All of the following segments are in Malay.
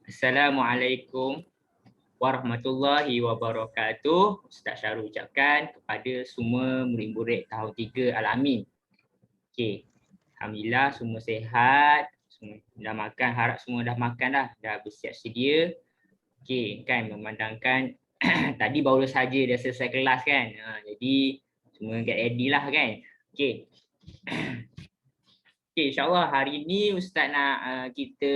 Assalamualaikum warahmatullahi wabarakatuh. Ustaz Syarul ucapkan kepada semua murid-murid tahun 3 Al-Amin. Okey. Alhamdulillah semua sihat, semua dah makan, harap semua dah makan dah bersiap sedia. Okey, kan memandangkan tadi baru saja dah selesai kelas kan. Jadi semua get ready lah kan. Okey. Okay, insyaAllah hari ini Ustaz nak kita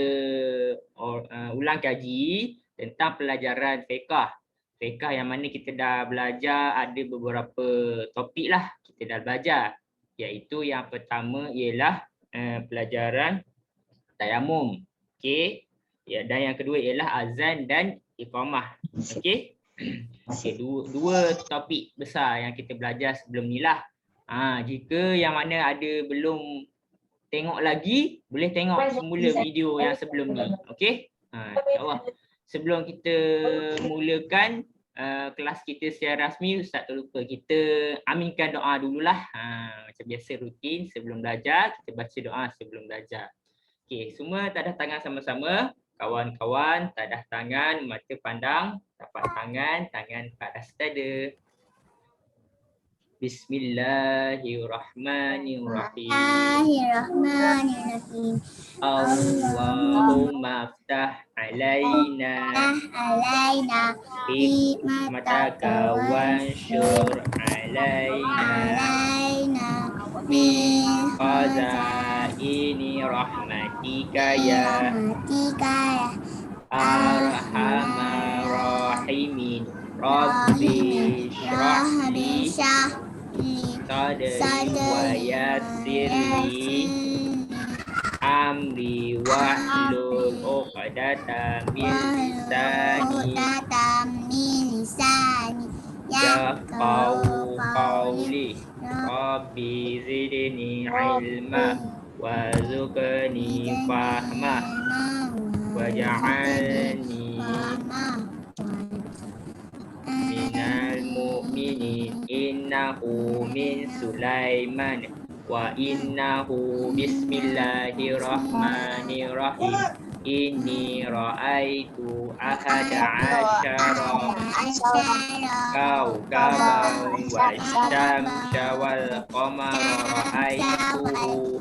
ulang kaji tentang pelajaran fiqh. Fiqh yang mana kita dah belajar ada beberapa topik lah kita dah belajar. Iaitu yang pertama ialah pelajaran tayamum. Okay. Ya, dan yang kedua ialah azan dan iqamah. Okay. Okay, dua topik besar yang kita belajar sebelum ni lah. Jika yang mana ada belum tengok lagi, boleh tengok semula video yang sebelum ni. Okey? InsyaAllah. Sebelum kita mulakan kelas kita secara rasmi, Ustaz terlupa kita aminkan doa dululah. Macam biasa rutin sebelum belajar, kita baca doa sebelum belajar. Okey, semua tadah tangan sama-sama. Kawan-kawan, tadah tangan, mata pandang, tapak tangan, tangan pada dada. Bismillahirrahmanirrahim. Allahumma aftah alaina hikmataka wansyur alaina min khazaini rahmatika ya arhamar rahimin. Rabbi syrahli sadri wa yassirli amri wahlul 'uqdatam min lisani yafqahu qawli. Rabbi zidni ilma warzuqni fahma waj'alni minal mu'minin. Innahu min Sulaiman wa innahu bismillahirrahmanirrahim. Inni ra'aitu ahada asyara kawkaban wasyamsa wal qamara ra'aituhu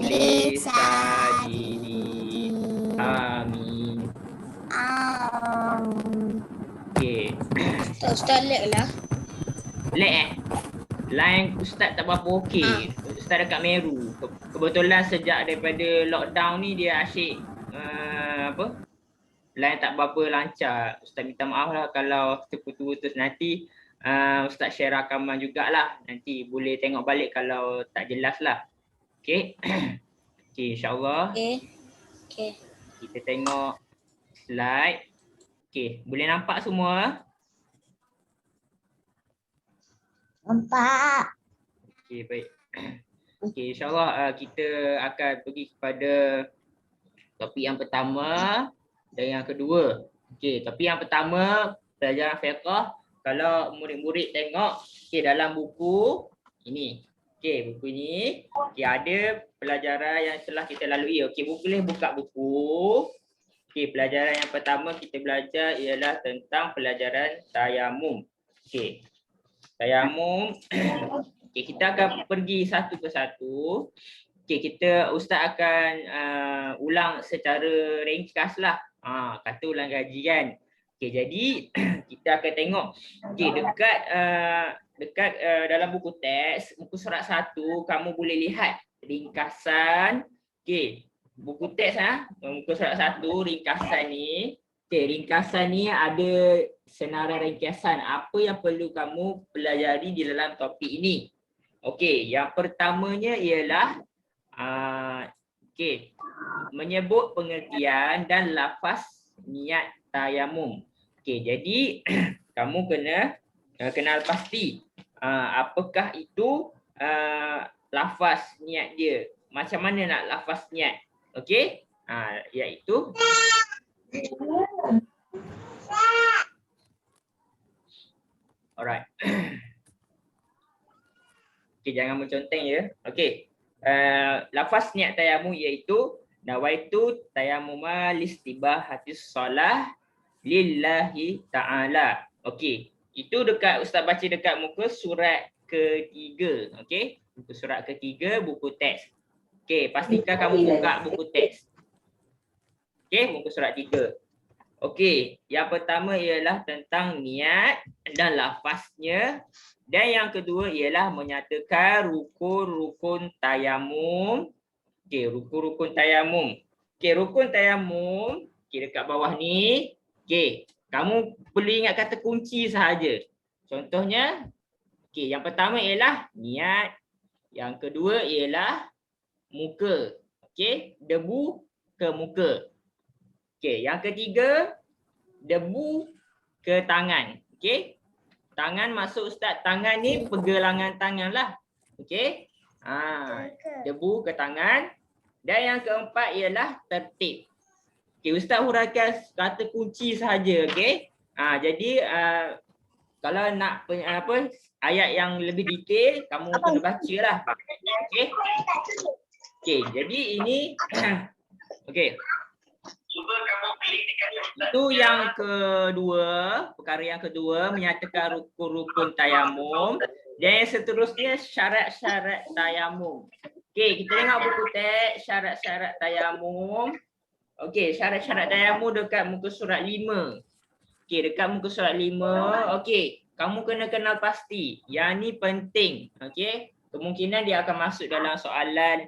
li sajidin. Amin. Okey. Ustaz lag lah. Lag line Ustaz tak berapa okey. Ustaz dekat Meru. Kebetulan sejak daripada lockdown ni dia asyik line tak berapa lancar. Ustaz minta maaf lah kalau terputus-putus. Nanti Ustaz share rakaman jugalah. Nanti boleh tengok balik kalau tak jelas lah. Okey. Okey, insyaAllah. Okey. Kita tengok slide. Okey, boleh nampak semua? Nampak. Okey, baik. Okey, insyaAllah kita akan pergi kepada topik yang pertama dan yang kedua. Okey, topik yang pertama pelajaran fiqh. Kalau murid-murid tengok dalam buku ini. Okey, buku ini ada pelajaran yang telah kita lalui. Okey, boleh buka buku. Okey, pelajaran yang pertama kita belajar ialah tentang pelajaran tayamum. Okey. Tayamum. Okey, kita akan pergi satu persatu. Okey, Ustaz akan ulang secara ringkas lah. Kata ulang kaji kan. Okey, jadi kita akan tengok dekat dalam buku teks, muka surat 1 kamu boleh lihat ringkasan. Okey, buku teks muka surat 1 ringkasan ni. Okey, ringkasan ni ada senarai ringkasan apa yang perlu kamu pelajari di dalam topik ini. Okey, yang pertamanya ialah menyebut pengertian dan lafaz niat tayamum. Okey, jadi kamu kena kenal pasti apakah itu lafaz niat dia. Macam mana nak lafaz niat? Okey? Iaitu alright. Okey, jangan menconteng ya. Okey. Lafaz niat tayamum iaitu Nawaitu tayammuma listibahatis shalah lillahi ta'ala. Okey. Itu dekat Ustaz baca dekat muka surat ketiga. Okey. Muka surat ketiga buku teks. Okey, pastikan kamu buka buku teks. Okey, muka surat 3. Okey, yang pertama ialah tentang niat dan lafaznya. Dan yang kedua ialah menyatakan rukun-rukun tayamum. Okey, rukun-rukun tayamum. Okey, rukun tayamum, okey dekat bawah ni. Okey, kamu perlu ingat kata kunci sahaja. Contohnya, okey, yang pertama ialah niat. Yang kedua ialah muka. Okey, debu ke muka. Okey, yang ketiga debu ke tangan. Okey. Tangan masuk Ustaz, tangan ni pergelangan tangan lah. Okey. Debu ke tangan. Dan yang keempat ialah tertib. Okey, Ustaz huraikan kata kunci sahaja, okey. Jadi kalau nak ayat yang lebih detail kamu kena bacalah. Okey. Okey, jadi ini okey. Itu yang kedua, perkara yang kedua menyatakan rukun-rukun tayamum. Dan yang seterusnya syarat-syarat tayamum. Okey, kita tengok buku teks syarat-syarat tayamum. Okey, syarat-syarat tayamum dekat muka surat 5. Okey, dekat muka surat 5. Okey, kamu kena kenal pasti. Yang ni penting. Okey, kemungkinan dia akan masuk dalam soalan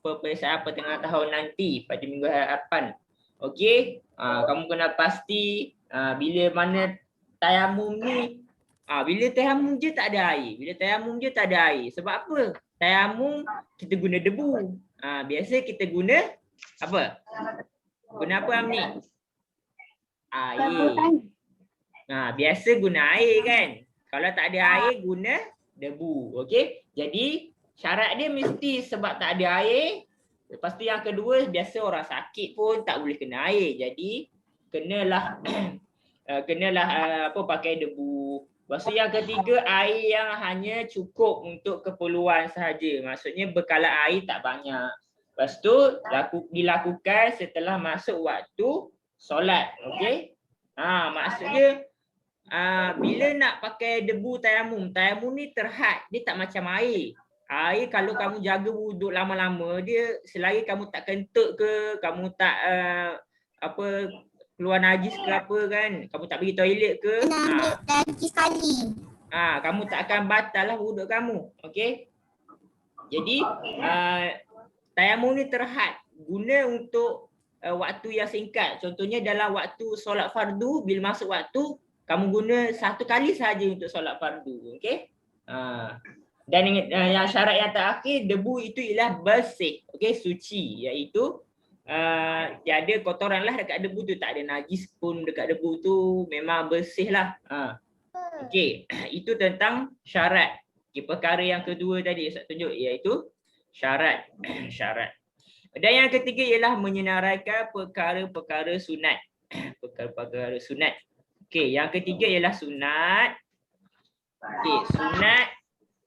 peperiksaan pertengahan tahun nanti pada minggu hadapan. Okey, kamu kena pasti bila mana tayamum ni, bila tayamum je tak ada air. Bila tayamum je tak ada air. Sebab apa? Tayamum kita guna debu. Biasa kita guna apa? Guna apa Amni? Air. Biasa guna air kan? Kalau tak ada air guna debu. Okey? Jadi syarat dia mesti sebab tak ada air. Lepas tu yang kedua, biasa orang sakit pun tak boleh kena air. Jadi kenalah pakai debu. Lepas tu yang ketiga, air yang hanya cukup untuk keperluan sahaja. Maksudnya bekalan air tak banyak. Lepas tu dilakukan setelah masuk waktu solat. Okey? Maksudnya bila nak pakai debu tayamum, tayamum ni terhad, dia tak macam air. Air kalau kamu jaga wuduk lama-lama, dia selagi kamu tak kentut ke, kamu tak keluar najis ke apa kan, kamu tak pergi toilet ke, Najis sekali. kamu tak akan batal lah wuduk kamu. Okey. Jadi tayamum ni terhad, guna untuk waktu yang singkat. Contohnya dalam waktu solat fardu, bila masuk waktu, kamu guna satu kali sahaja untuk solat fardu. Okey. Dan yang syarat yang terakhir, debu itu ialah bersih, okey, suci, iaitu tiada kotoran lah dekat debu tu, tak ada najis pun dekat debu tu, memang bersih lah. Okey, itu tentang syarat. Okay, perkara yang kedua tadi Ustaz tunjuk iaitu syarat. Dan yang ketiga ialah menyenaraikan perkara-perkara sunat. Perkara-perkara sunat. Okey, yang ketiga ialah sunat. Okey, sunat.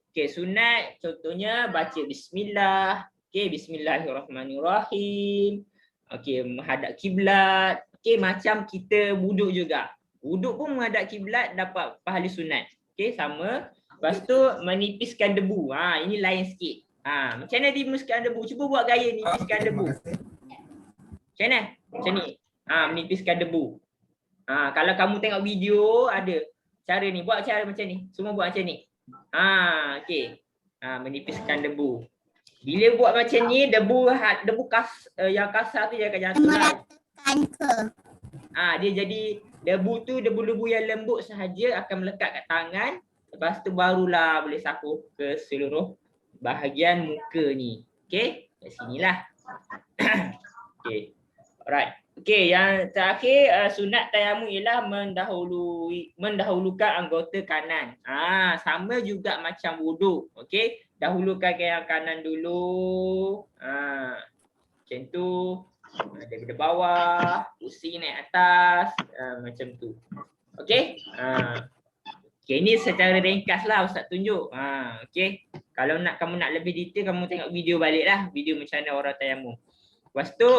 Okey, sunat contohnya baca bismillah. Okey, bismillahirrahmanirrahim. Okey, menghadap kiblat. Okey, macam kita wuduk juga. Wuduk pun menghadap kiblat dapat pahala sunat. Okey, sama. Lepas tu menipiskan debu. Ini lain sikit. Macam mana menipiskan debu? Cuba buat gaya nipiskan debu. Macam mana? Macam ni. Menipiskan debu. Kalau kamu tengok video ada cara ni. Buat cara macam ni. Semua buat macam ni. Okey. Menipiskan debu. Bila buat macam ni, debu yang kasar tu dia akan jatuh lah. Dia jadi debu tu, debu-debu yang lembut sahaja akan melekat kat tangan. Lepas tu barulah boleh sapu ke seluruh bahagian muka ni. Okey, kat sinilah. Okey. Alright. Okey, yang terakhir sunat tayamum ialah mendahulukan anggota kanan. Sama juga macam wuduk. Okey, dahulukan yang kanan dulu. Macam tu. Daripada bawah, pusing naik atas, macam tu. Okey. Okay, ini secara ringkas lah Ustaz tunjuk. Okey. Kalau kamu nak lebih detail, kamu tengok video balik lah. Video macam mana orang tayamum. Lepas tu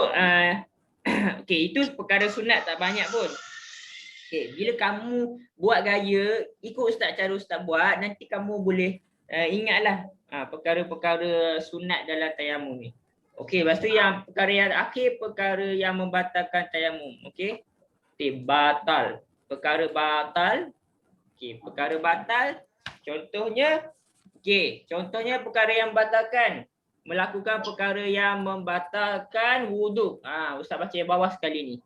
okey, itu perkara sunat tak banyak pun. Okey, bila kamu buat gaya ikut ustaz cara ustaz buat, nanti kamu boleh ingatlah perkara-perkara sunat dalam tayamum ni. Okey, lepas tu yang perkara yang akhir, perkara yang membatalkan tayamum. Okey. Batal. Perkara batal. Okey, perkara batal contohnya contohnya perkara yang membatalkan, melakukan perkara yang membatalkan wuduk. Ustaz baca yang bawah sekali ni.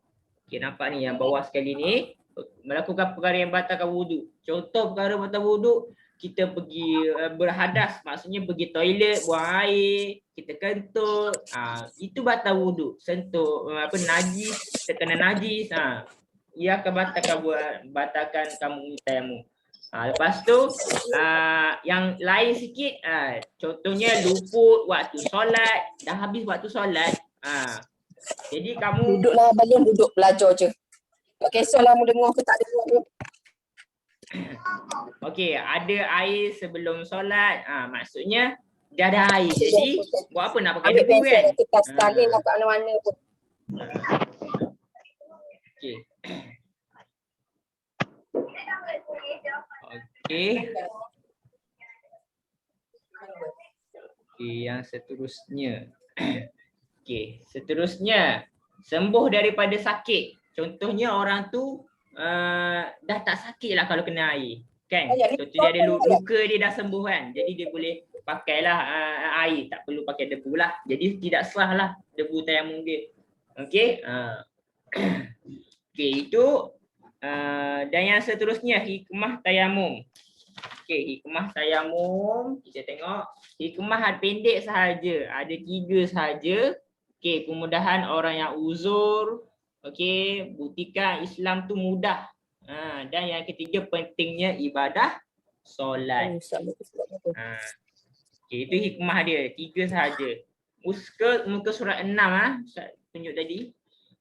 Okey, nampak ni yang bawah sekali ni, melakukan perkara yang batalkan wuduk. Contoh perkara batal wuduk, kita pergi berhadas, maksudnya pergi toilet, buang air, kita kentut, itu batal wuduk. Sentuh najis, terkena najis, ia akan batalkan kamu tayamum. Lepas tu yang lain sikit, contohnya luput waktu solat, dah habis waktu solat, jadi kamu Duduklah balik, duduk belajar je. Tak kisahlah mu dengar ke tak dengar. okey, ada air sebelum solat, maksudnya dah ada air. Jadi buat apa nak pakai Ambil debu pensel kan? kita tarik nak kat mana-mana pun. Okey. Okey. Okey, yang seterusnya. Okey, seterusnya sembuh daripada sakit. Contohnya orang tu dah tak sakit lah kalau kena air. Kan? Contoh dia ada luka, dia dah sembuh kan. Jadi dia boleh pakailah air, tak perlu pakai debu lah. Jadi tidak sah lah debu tayamum dia. Okey. Okey, itu dan yang seterusnya hikmah tayamum. Okey, hikmah tayamum kita tengok. Hikmah pendek sahaja, ada 3 sahaja. Okey, kemudahan orang yang uzur. Okey, buktikan Islam tu mudah. Dan yang ketiga pentingnya ibadah solat. Okey, itu hikmah dia, 3 sahaja. Muka surat 6 Ustaz tunjuk tadi.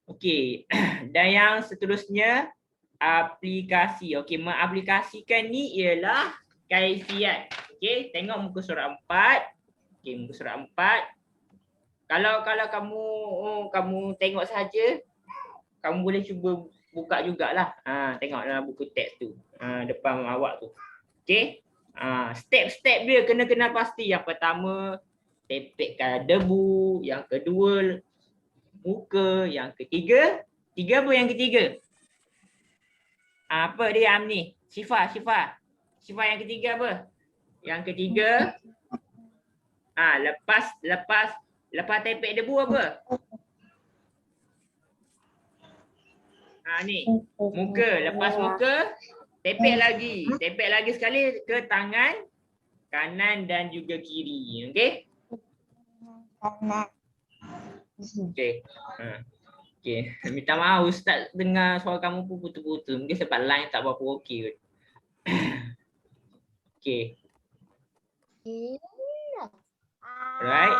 Okey, dan yang seterusnya aplikasi. Okey, mengaplikasikan ni ialah kaifiat. Okey, tengok muka surat 4. Okey, muka surat 4. Kalau kamu tengok saja, kamu boleh cuba buka jugalah. Tengoklah buku teks tu. Depan awak tu. Okey. Step-step dia kena pasti. Yang pertama, tepekkan debu. Yang kedua, muka. Yang ketiga, apa yang ketiga? Apa dia ni? Sifat yang ketiga apa? Yang ketiga, lepas tepek debu apa? Ni, muka. Lepas muka, tepek lagi sekali ke tangan kanan dan juga kiri. Okey? Okey. Okey. Minta maaf Ustaz dengar suara kamu pun putus-putus. Mungkin sebab line tak berapa okey kot. Okey. Alright.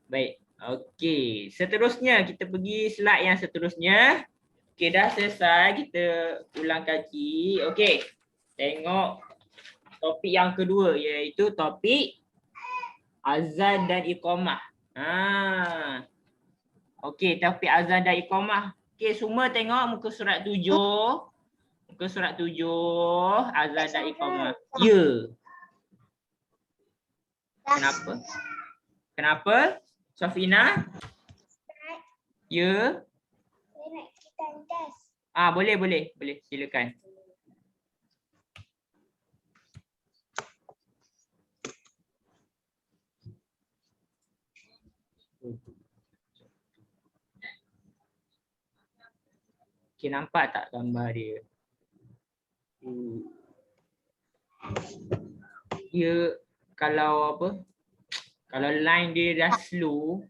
Baik. Okey. Seterusnya kita pergi slide yang seterusnya. Okey, dah selesai kita ulang kaji. Okey. Tengok topik yang kedua iaitu topik azan dan iqamah. Okey, topik azan dan iqamah. Okey, semua tengok muka surat 7. Muka surat 7 azan dan iqamah. Ya. Kenapa? Safina? Ya. Boleh. Silakan. Okay, nampak tak gambar dia? Dia kalau kalau line dia dah slow,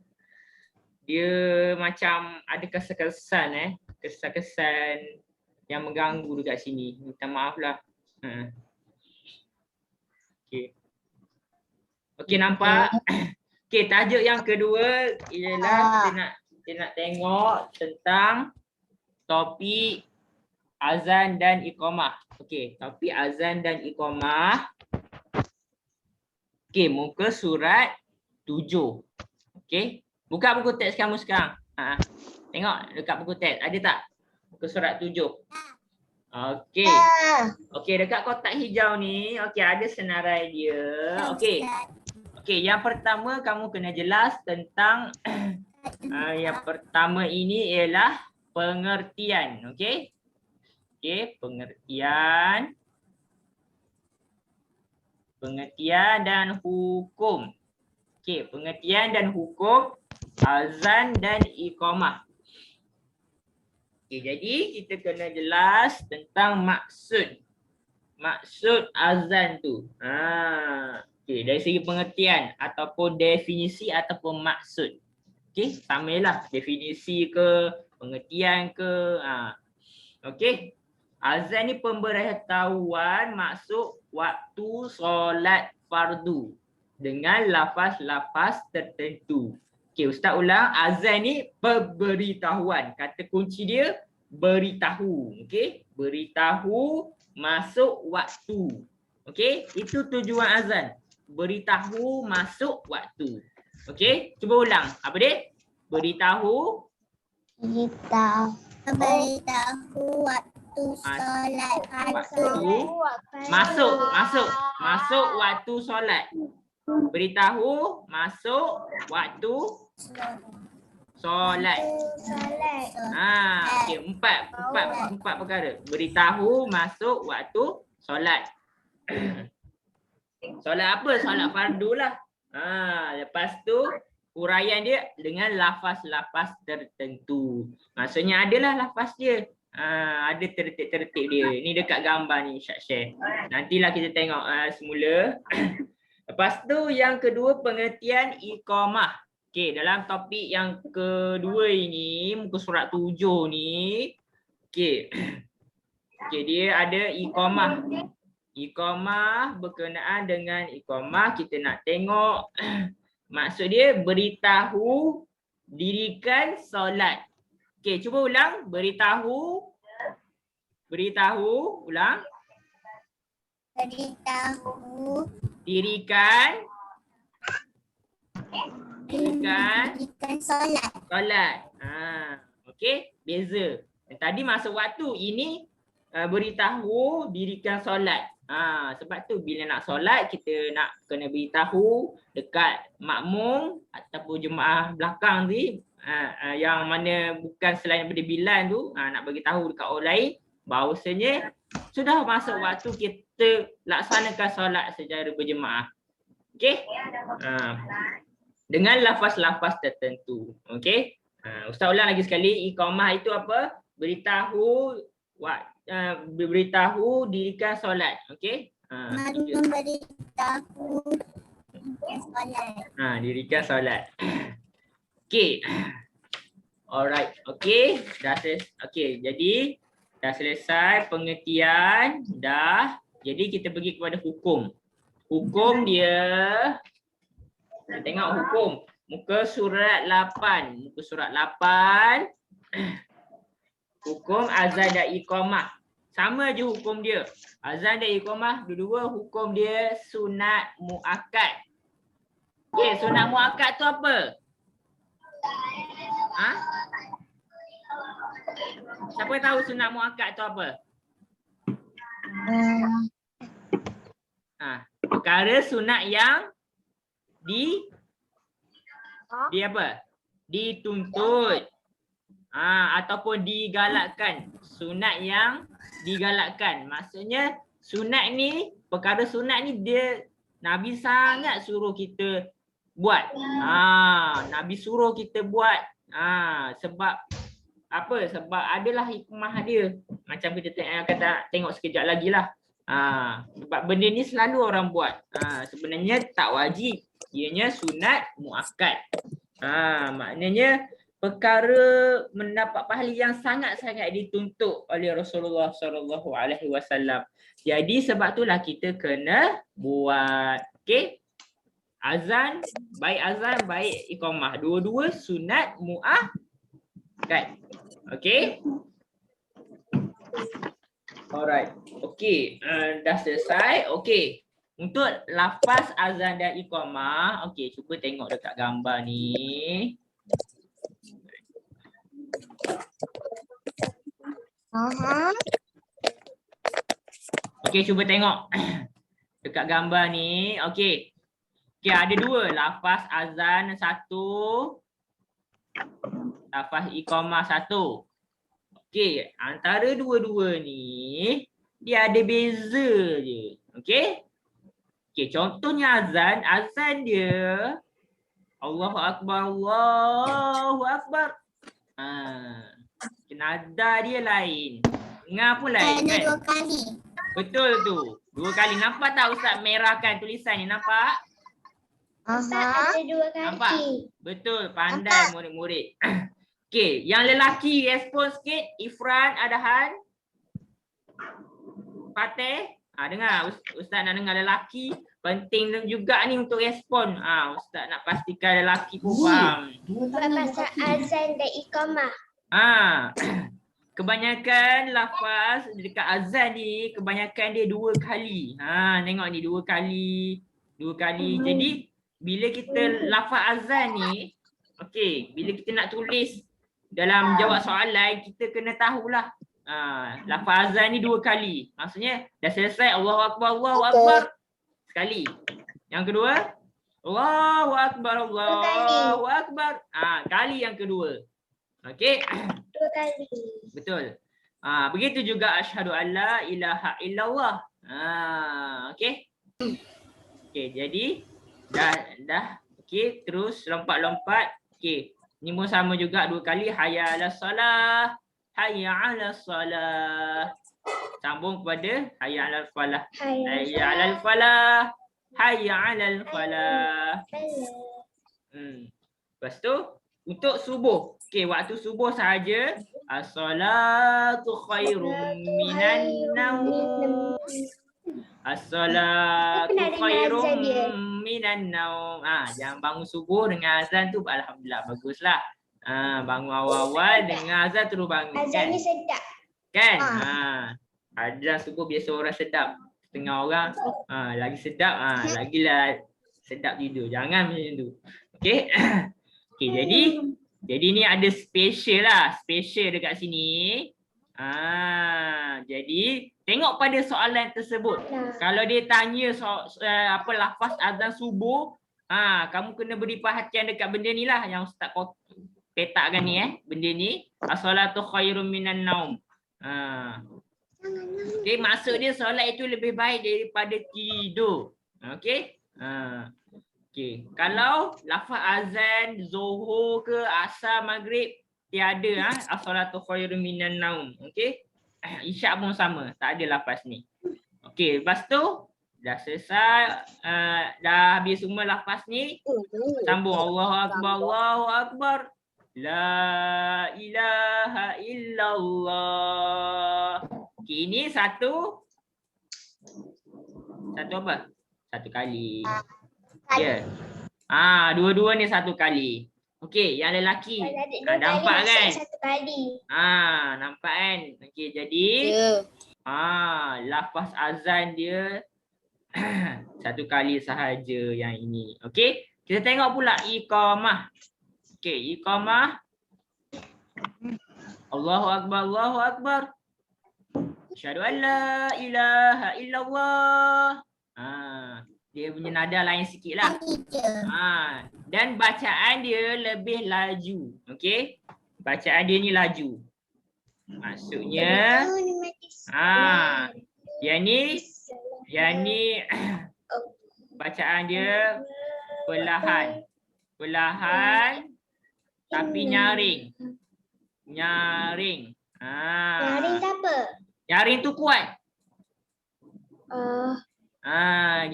dia macam ada kesan-kesan kesan-kesan yang mengganggu dekat sini. Minta maaf lah. Okey, nampak? Okey, tajuk yang kedua ialah kita nak tengok tentang topik azan dan iqamah. Okey, topik azan dan iqamah. Okey, muka surat 7. Okey. Buka buku teks kamu sekarang. Tengok dekat buku teks. Ada tak? Muka surat 7. Okey. Okey, dekat kotak hijau ni, okey ada senarai dia. Okey. Okey, yang pertama kamu kena jelas tentang yang pertama ini ialah pengertian. Okey. Okey, pengertian. Pengertian dan hukum. Okey, pengertian dan hukum azan dan iqamah. Okey, jadi kita kena jelas tentang maksud. Maksud azan tu. Okey, dari segi pengertian ataupun definisi ataupun maksud. Okey, samalah definisi ke, pengertian ke. Okey. Azan ni pemberitahuan masuk waktu solat fardu dengan lafaz-lafaz tertentu. Okey, Ustaz ulang. Azan ni pemberitahuan. Kata kunci dia beritahu. Okey, beritahu masuk waktu. Okey, itu tujuan azan. Beritahu masuk waktu. Okey, cuba ulang. Apa dia? Beritahu. Beritahu waktu solat fardu. Masuk waktu solat. Beritahu masuk waktu solat. Okey, empat perkara. Beritahu masuk waktu solat. Solat apa? Solat fardu lah. Lepas tu huraian dia dengan lafaz-lafaz tertentu. Maksudnya adalah lafaz dia. Ada tertib-tertib dia. Ni dekat gambar ni Syed share. Nantilah kita tengok semula. Lepas tu yang kedua pengertian iqamah. Okey, dalam topik yang kedua ini, muka surat 7 ni. Okey. Okey, dia ada iqamah. Iqamah berkenaan dengan iqamah kita nak tengok maksud dia beritahu dirikan solat. Okey, cuba ulang. Beritahu. Ulang. Beritahu Dirikan solat. Okey, beza. Tadi masa waktu, ini beritahu dirikan solat. Sebab tu bila nak solat kita nak kena beritahu dekat makmum ataupun jemaah belakang ni yang mana bukan selain daripada Bilal tu, nak bagi tahu dekat orang lain bahawasanya sudah masuk waktu kita laksanakan solat secara berjemaah. Okey? Dengan lafaz-lafaz tertentu. Okey? Ustaz ulang lagi sekali, iqamah itu apa? Beritahu dirikan solat. Okey? memberitahu solat. Dirikan solat. Okey. Alright. Okey, okey, jadi dah selesai pengertian, dah. Jadi kita pergi kepada hukum. Hukum dia, kita tengok hukum. Muka surat 8. Muka surat 8. Hukum azan dan iqamah. Sama je hukum dia. Azan dan iqamah, dua-dua hukum dia sunat muakkad. Okey, sunat muakkad tu apa? Siapa tahu sunat muakkad tu apa? Perkara sunat yang di apa? Dituntut. Ataupun digalakkan. Sunat yang digalakkan. Maksudnya sunat ni, perkara sunat ni dia Nabi sangat suruh kita buat. Nabi suruh kita buat. Sebab apa? Sebab adalah hikmah dia. Macam kita tengok sekejap lagi lah. Sebab benda ni selalu orang buat. Sebenarnya tak wajib. Ianya sunat muakkad. Maknanya perkara mendapat pahala yang sangat-sangat dituntut oleh Rasulullah SAW. Jadi sebab itulah kita kena buat. Okey? Azan, baik iqamah. Dua-dua sunat muakkad. Okey? Alright. Okey, dah selesai. Okey. Untuk lafaz azan dan iqamah, okey, cuba tengok dekat gambar ni. Okey, cuba tengok dekat gambar ni. Okey. Okey, ada dua, lafaz azan satu, lafaz iqamah satu. Okey, antara dua-dua ni dia ada beza je. Okey? Okey, contohnya azan, azan dia Allahu Akbar, Allahu Akbar. Nada dia lain. Dengar pun lain Kena kan? 2 kali. Betul tu. 2 kali. Nampak tak Ustaz merahkan tulisan ni? Nampak? Ustaz ada 2 kali. Nampak? Betul. Pandai murid-murid. Okey, yang lelaki respon sikit. Ifran, Adahan. Fateh. Dengar. Ustaz nak dengar lelaki. Penting juga ni untuk respon. Ustaz nak pastikan lelaki pun faham. Pasal azan dan iqamah. Kebanyakan lafaz dekat azan ni kebanyakan dia 2 kali. Tengok ni 2 kali. 2 kali. Jadi bila kita lafaz azan ni, okey, bila kita nak tulis dalam jawab soalan, kita kena tahulah. Lafaz azan ni 2 kali. Maksudnya dah selesai Allahu Akbar, Allahu Akbar. Sekali. Yang kedua, Allahu Akbar, Allahu Akbar. Kali yang kedua. Okey. 2 kali. Betul. Begitu juga asyhadu alla ilaha illallah. Okey. Okey, jadi dah okey, terus lompat-lompat. Okey. Ni pun sama juga 2 kali, hayya 'alas salah, hayya 'alas salah. Sambung kepada hayya 'alal falah. Hayya 'alal falah, hayya 'alal falah. Lepas tu untuk subuh. Okey, waktu subuh sahaja. As-salatu khairum minan naum. As-salatu khairum minan naum. Jangan bangun subuh dengan azan tu, alhamdulillah, baguslah. Bangun awal-awal dengan azan terus bangun. Azan ni sedap. Kan? Azan subuh biasa orang sedap. Setengah orang lagi sedap, lagilah sedap tidur. Jangan macam tu. Okey. Okey, jadi ni ada special lah, special dekat sini. Jadi tengok pada soalan tersebut. Kalau dia tanya lafaz azan subuh, kamu kena beri perhatian dekat benda ni lah yang Ustaz petakkan ni benda ni. As-salatu khairum minan naum. Okey, maksud dia solat itu lebih baik daripada tidur. Okey? Okey, kalau lafaz azan zuhur ke asar maghrib tiada as-salatu khairum minan naum. Okey? Isyak pun sama, tak ada lafaz ni. Okey, lepas tu dah selesai, dah habis semua lafaz ni, sambung Allahu Akbar, Allahu Akbar. La ilaha illallah. Okey, ini satu apa? Satu kali. Ya. Dua-dua ni satu kali. Okey, yang lelaki. Nampak kan? Satu kali. Nampak kan? Okey, jadi lafaz azan dia satu kali sahaja yang ini. Okey, kita tengok pula iqamah. Okey, iqamah. Allahu Akbar, Allahu Akbar. Asyhadu an la ilaha illallah. Dia punya nada lain sikit lah. Dan bacaan dia lebih laju. Okey. Bacaan dia ni laju. Maksudnya yang ni bacaan dia perlahan. Perlahan tapi nyaring. Nyaring. Nyaring tu apa? Nyaring tu kuat.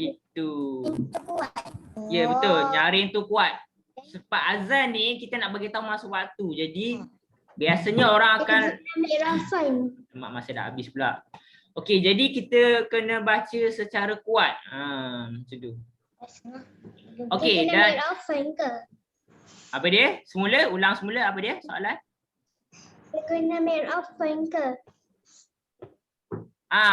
Gitu. Ya, betul. Nyaring tu kuat. Sebab azan ni kita nak bagi tahu masa waktu. Jadi biasanya orang akan mak masa dah habis pula. Okey, jadi kita kena baca secara kuat. Macam tu. Okey, dan apa dia? Semula, ulang semula apa dia? Soalan? Kena main offline ke?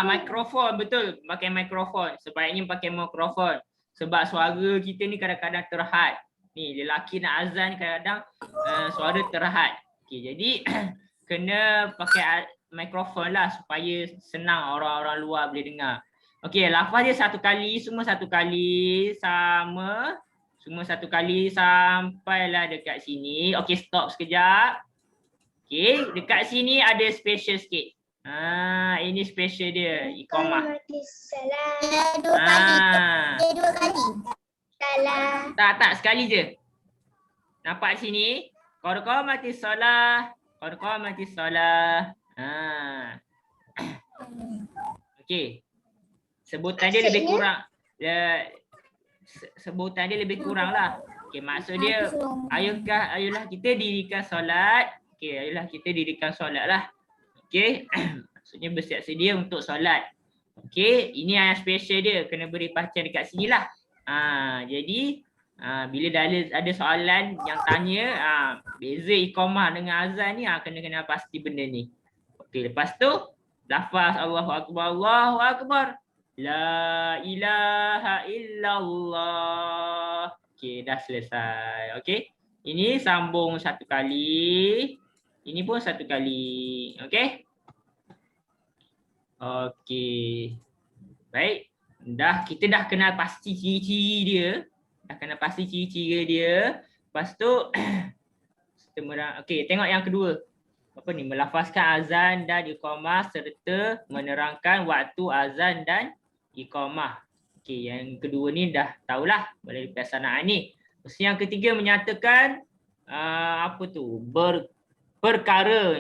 Mikrofon, betul. Pakai mikrofon. Sebaiknya pakai mikrofon. Sebab suara kita ni kadang-kadang terhad. Ni lelaki nak azan kadang-kadang suara terhad. Okey, jadi kena pakai mikrofon lah supaya senang orang-orang luar boleh dengar. Okey, lafaz dia satu kali, semua satu kali sama. Semua satu kali sampailah dekat sini. Okey, stop sekejap. Okey, dekat sini ada special sikit. Ini special dia, iqamah. Salam. Dia dua kali. Salam. Tak, sekali je. Nampak sini? Qad qamatis solah. Qad qamatis solah. Okey. Sebutan dia lebih kurang. Sebutan dia lebih kurang lah. Okey, maksud dia ayolah kita dirikan solat. Okey, ayolah kita dirikan solat lah. Okey. Maksudnya bersiap sedia untuk solat. Okey, ini yang special dia. Kena beri perhatian dekat sini lah. Jadi bila ada soalan yang tanya beza iqamah dengan azan ni, kena pasti benda ni. Okey, lepas tu lafaz Allahu Akbar, Allahu Akbar. La ilaha illallah. Okey, dah selesai. Okey. Ini sambung satu kali. Ini pun satu kali. Okey. Okey. Baik. Kita dah kenal pasti ciri-ciri dia. Lepas tu okey, tengok yang kedua. Apa ni? Melafazkan azan dan iqamah serta menerangkan waktu azan dan iqamah. Okey, yang kedua ni dah tahulah melalui pelaksanaan ni. Terus yang ketiga menyatakan perkara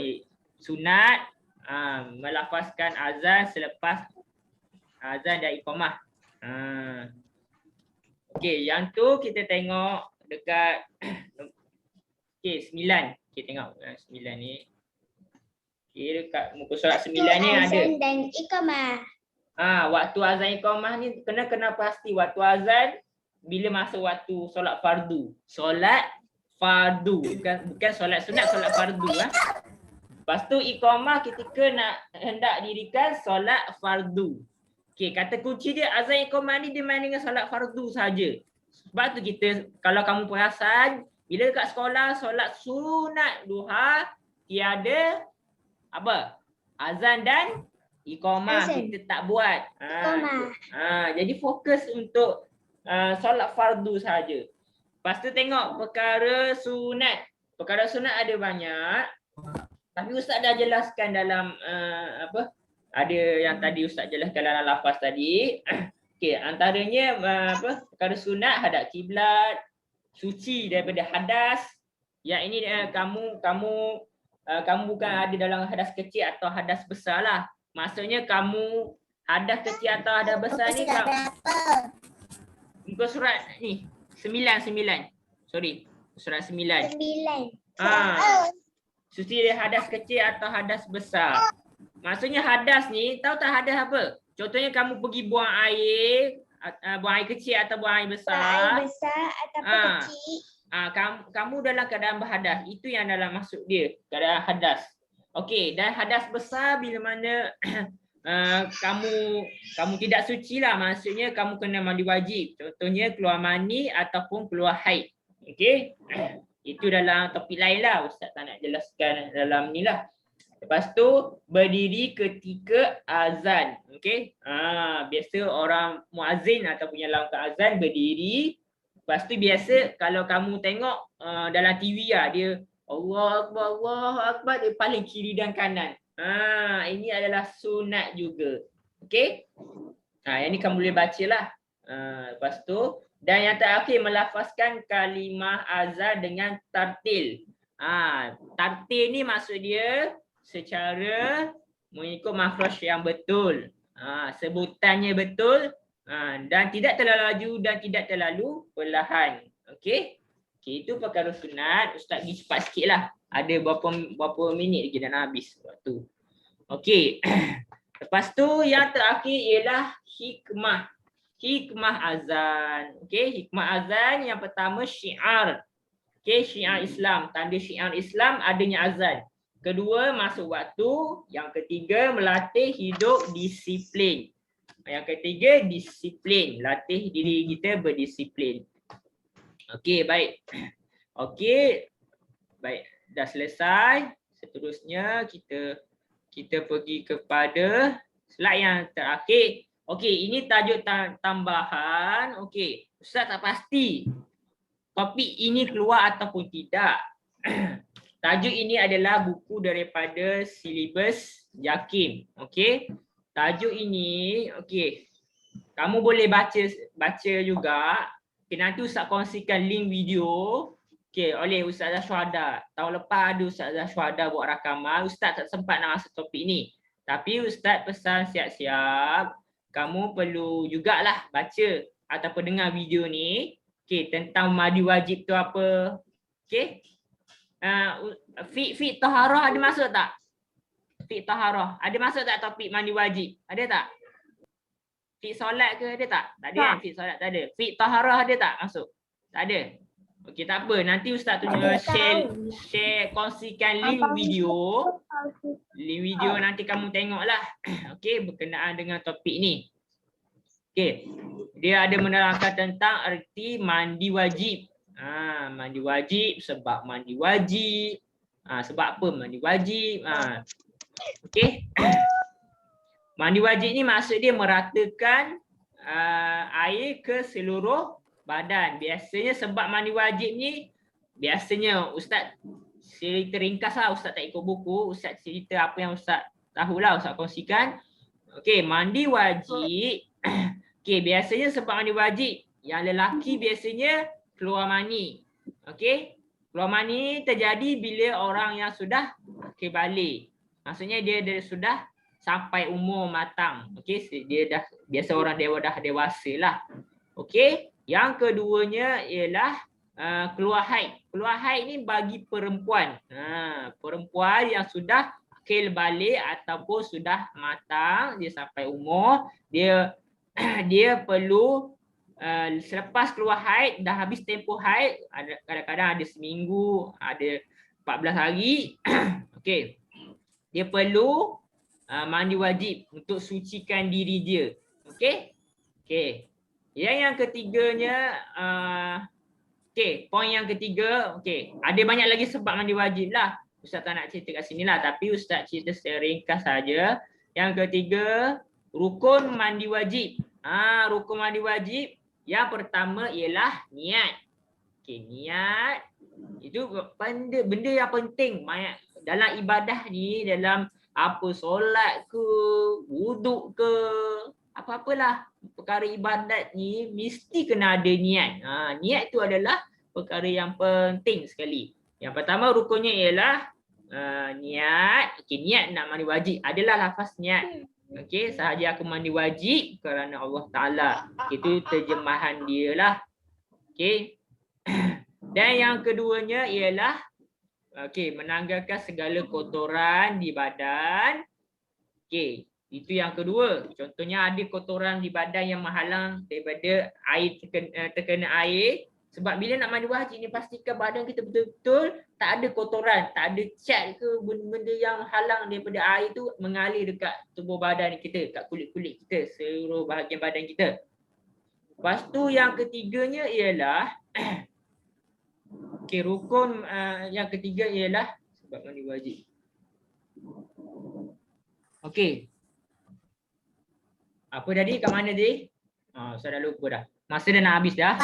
sunat melafazkan azan selepas azan dan iqamah. Okey, yang tu kita tengok dekat okey 9. Okey, tengok 9 ni. Okey, dekat muka surat 9 ni ada azan dan iqamah. Waktu azan iqamah ni kena pasti waktu azan bila masa waktu solat fardu. Solat fardu, bukan solat sunat, solat fardu . Lepas tu iqamah ketika hendak dirikan solat fardu. Okey, kata kunci dia azan iqamah ni dia main dengan solat fardu saja. Sebab tu kita, kalau kamu perasan, bila dekat sekolah solat sunat duha tiada apa? Azan dan iqamah kita tak buat. Jadi fokus untuk solat fardu saja. Lepas tu tengok perkara sunat. Perkara sunat ada banyak. Tapi Ustaz dah jelaskan dalam ada yang tadi Ustaz jelaskan dalam lafaz tadi. Okey, antaranya perkara sunat hadap kiblat, suci daripada hadas. Yang ini kamu bukan ada dalam hadas kecil atau hadas besar lah. Maksudnya kamu hadas kecil atau hadas besar ni muka surat ni 9. Sorry, surat 9. Suci dari hadas kecil atau hadas besar. Maksudnya hadas ni, tahu tak hadas apa? Contohnya kamu pergi buang air kecil atau buang air besar. Buang air besar ataupun kecil. Kamu dalam keadaan berhadas. Itu yang dalam maksud dia, keadaan hadas. Okey, dan hadas besar bila mana kamu tidak suci lah, maksudnya kamu kena mandi wajib. Contohnya keluar mani ataupun keluar haid. Okey. Itu dalam topik lain lah, Ustaz tak nak jelaskan dalam ni lah. Lepas tu berdiri ketika azan. Okey. Biasa orang muazzin ataupun yang lakukan azan berdiri. Lepas tu biasa kalau kamu tengok dalam TV lah, dia Allahu Akbar, dia paling kiri dan kanan. Ini adalah sunat juga. Okey. Yang ni kamu boleh bacalah. Lepas tu dan yang terakhir melafazkan kalimah azan dengan tartil. Tartil ni maksud dia secara mengikut makhraj yang betul. Sebutannya betul dan tidak terlalu laju dan tidak terlalu perlahan. Okey. Okey, itu perkara sunat. Ustaz pergi cepat sikitlah. Ada berapa minit lagi dah nak habis waktu. Okey. Lepas tu yang terakhir ialah hikmah. Hikmah azan. Okey, hikmah azan yang pertama syiar. Okey, syiar Islam. Tanda syiar Islam adanya azan. kedua masuk waktu, yang ketiga melatih hidup disiplin. Yang ketiga disiplin, latih diri kita berdisiplin. Okey, baik. Okey. Baik, dah selesai. Seterusnya kita pergi kepada slide yang terakhir. Okey, ini tajuk tambahan. Okey, Ustaz tak pasti topik ini keluar ataupun tidak. Tajuk ini adalah buku daripada silibus JAKIM. Okey. Tajuk ini okey. Kamu boleh baca juga. Okay, nanti Ustaz kongsikan link video okey oleh Ustazah Syuhada. Tahun lepas ada Ustazah Syuhada buat rakaman. Ustaz tak sempat nak masuk topik ni. Tapi Ustaz pesan siap-siap kamu perlu jugalah baca ataupun dengar video ni. Okey, tentang mandi wajib tu apa. Okey. Fiqh taharah ada masuk tak? Fiqh taharah ada masuk tak topik mandi wajib? Ada tak? Fiqh solat ke ada tak? Tak ada kan? Fiqh solat tak ada. Fiqh taharah ada tak masuk? Tak ada. Okey, tak apa. Nanti Ustaz tunjuk share kongsikan link video. Link video nanti kamu tengoklah. Okey, berkenaan dengan topik ni. Okey. Dia ada menerangkan tentang erti mandi wajib. Mandi wajib, sebab mandi wajib. Sebab apa mandi wajib? Okey. Mandi wajib ni maksud dia meratakan air ke seluruh badan. Biasanya sebab mandi wajib ni, biasanya Ustaz cerita ringkas lah. Ustaz tak ikut buku. Ustaz cerita apa yang Ustaz tahulah, Ustaz kongsikan. Okey, mandi wajib. Okey, biasanya sebab mandi wajib. Yang lelaki biasanya keluar mani. Okey. Keluar mani terjadi bila orang yang sudah balik. Maksudnya dia sudah sampai umur matang. Okey, dia dah biasa orang dah dewasa lah. Okey. Yang keduanya ialah keluar haid. Keluar haid ni bagi perempuan. Perempuan yang sudah akil balik ataupun sudah matang, dia sampai umur, dia perlu selepas keluar haid, dah habis tempoh haid, kadang-kadang ada seminggu, ada 14 hari. Okey. Dia perlu mandi wajib untuk sucikan diri dia. Okey? Okey. Yang ketiganya okey, poin yang ketiga, okey, ada banyak lagi sebab mandi wajib lah. Ustaz tak nak cerita kat sini lah, tapi Ustaz cerita secara ringkas saja. Yang ketiga, rukun mandi wajib. Rukun mandi wajib yang pertama ialah niat. Okey, niat itu benda yang penting dalam ibadah ni, dalam apa solat ke, wuduk ke, apa-apalah perkara ibadat ni mesti kena ada niat. Niat itu adalah perkara yang penting sekali. Yang pertama rukunnya ialah niat. Okey, niat nak mandi wajib adalah lafaz niat. Okey, sahaja aku mandi wajib kerana Allah Ta'ala. Itu terjemahan dia lah. Okey. Dan yang keduanya ialah okey, menanggalkan segala kotoran di badan. Okey, itu yang kedua. Contohnya ada kotoran di badan yang menghalang daripada air terkena air. Sebab bila nak mandi wajib ni pastikan badan kita betul-betul tak ada kotoran, tak ada cat ke benda-benda yang halang daripada air tu mengalir dekat tubuh badan kita, kat kulit-kulit kita, seluruh bahagian badan kita. Lepas tu yang ketiganya ialah okey, rukun yang ketiga ialah sebab mandi wajib. Okey. Apa tadi? Kat mana tadi? Saya dah lupa dah. Masa dah nak habis dah.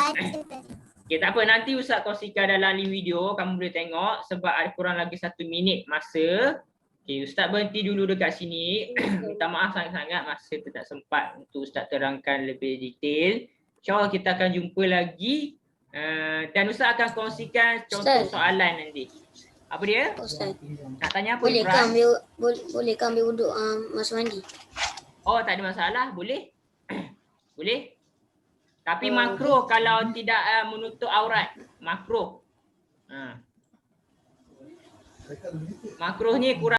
Okey, tak apa. Nanti Ustaz kongsikan dalam link video. Kamu boleh tengok sebab ada kurang lagi 1 minit masa. Okey, Ustaz berhenti dulu dekat sini. Minta maaf sangat-sangat masa tu tak sempat untuk Ustaz terangkan lebih detail. InsyaAllah kita akan jumpa lagi. Dan Ustaz akan kongsikan contoh soalan nanti. Apa dia? Ustaz, nak tanya apa? boleh ambil wuduk masa mandi? Oh, tak ada masalah. Boleh. Boleh. Tapi makruh kalau tidak menutup aurat. Makruh. Makruh ni kurang